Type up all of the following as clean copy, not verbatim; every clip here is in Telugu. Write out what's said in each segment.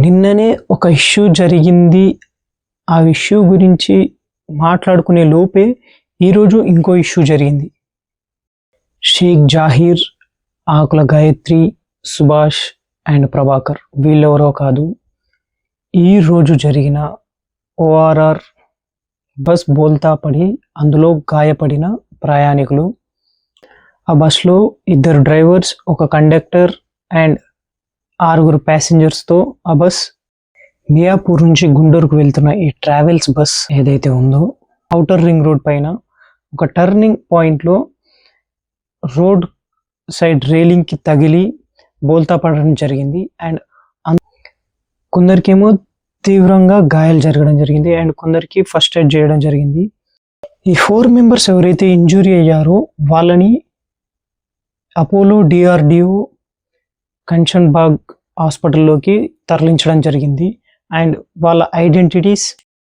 నిన్ననే ఒక ఇష్యూ జరిగింది. ఆ ఇష్యూ గురించి మాట్లాడుకునే లోపే ఈరోజు ఇంకో ఇష్యూ జరిగింది. షేక్ జాహీర్, ఆకుల గాయత్రి, సుభాష్ అండ్ ప్రభాకర్ వీళ్ళెవరో కాదు, ఈరోజు జరిగిన ఓఆర్ఆర్ బస్ బోల్తా పడి అందులో గాయపడిన ప్రయాణికులు. ఆ బస్లో 2 డ్రైవర్స్, ఒక కండక్టర్ అండ్ 6 ప్యాసింజర్స్తో ఆ బస్ మియాపూర్ నుంచి గుంటూరుకు వెళ్తున్న ఈ ట్రావెల్స్ బస్ ఏదైతే ఉందో ఔటర్ రింగ్ రోడ్ పైన ఒక టర్నింగ్ పాయింట్లో రోడ్ సైడ్ రైలింగ్కి తగిలి బోల్తా పడడం జరిగింది. అండ్ కొందరికేమో తీవ్రంగా గాయాలు జరగడం జరిగింది అండ్ కొందరికి ఫస్ట్ ఎయిడ్ చేయడం జరిగింది. ఈ 4 మెంబర్స్ ఎవరైతే ఇంజూరీ అయ్యారో వాళ్ళని అపోలో డిఆర్డిఓ కంచన్ బాగ్ హాస్పిటల్లోకి తరలించడం జరిగింది. అండ్ వాళ్ళ ఐడెంటిటీస్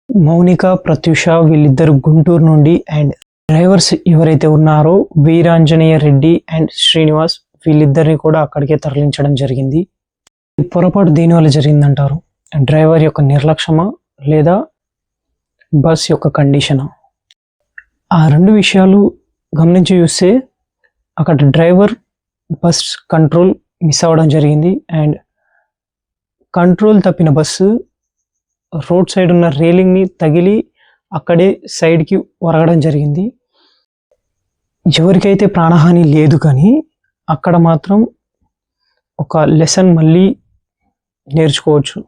మౌనిక, ప్రత్యూష వీళ్ళిద్దరు గుంటూరు నుండి, అండ్ డ్రైవర్స్ ఎవరైతే ఉన్నారో వీరాంజనేయ రెడ్డి అండ్ శ్రీనివాస్ వీళ్ళిద్దరిని కూడా అక్కడికే తరలించడం జరిగింది. ఈ పొరపాటు దేనివల్ల జరిగిందంటారు? డ్రైవర్ యొక్క నిర్లక్ష్యమా లేదా బస్ యొక్క కండిషనా? ఆ 2 విషయాలు గమనించి చూస్తే అక్కడ డ్రైవర్ బస్ కంట్రోల్ మిస్ అవ్వడం జరిగింది. అండ్ కంట్రోల్ తప్పిన బస్సు రోడ్ సైడ్ ఉన్న రైలింగ్ని తగిలి అక్కడే సైడ్కి ఒరగడం జరిగింది. ఎవరికైతే ప్రాణహాని లేదు, కానీ అక్కడ మాత్రం ఒక లెసన్ మళ్ళీ నేర్చుకోవచ్చు.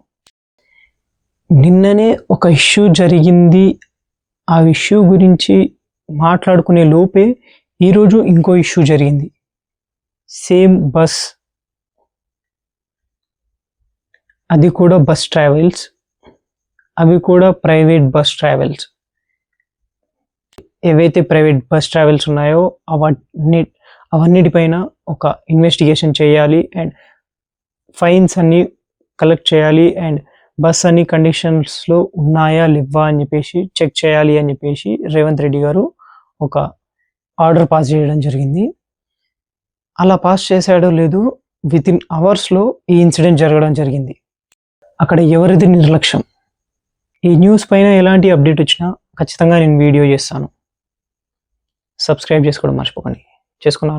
నిన్ననే ఒక ఇష్యూ జరిగింది. ఆ ఇష్యూ గురించి మాట్లాడుకునే లోపే ఈరోజు ఇంకో ఇష్యూ జరిగింది. సేమ్ బస్, అది కూడా బస్ ట్రావెల్స్, అవి కూడా ప్రైవేట్ బస్ ట్రావెల్స్. ఏవైతే ప్రైవేట్ బస్ ట్రావెల్స్ ఉన్నాయో అవన్నిటిపైన ఒక ఇన్వెస్టిగేషన్ చేయాలి అండ్ ఫైన్స్ అన్నీ కలెక్ట్ చేయాలి అండ్ బస్ అన్ని కండిషన్స్లో ఉన్నాయా లేవా అని చెప్పేసి చెక్ చేయాలి అని చెప్పేసి రేవంత్ రెడ్డి గారు ఒక ఆర్డర్ పాస్ చేయడం జరిగింది. అలా పాస్ చేశాడో లేదో వితిన్ అవర్స్లో ఈ ఇన్సిడెంట్ జరగడం జరిగింది. అక్కడ ఎవరిది నిర్లక్ష్యం? ఈ న్యూస్ పైన ఎలాంటి అప్డేట్ వచ్చినా ఖచ్చితంగా నేను వీడియో చేస్తాను. సబ్స్క్రైబ్ చేసుకోవడం మర్చిపోకండి. చేసుకున్నారా?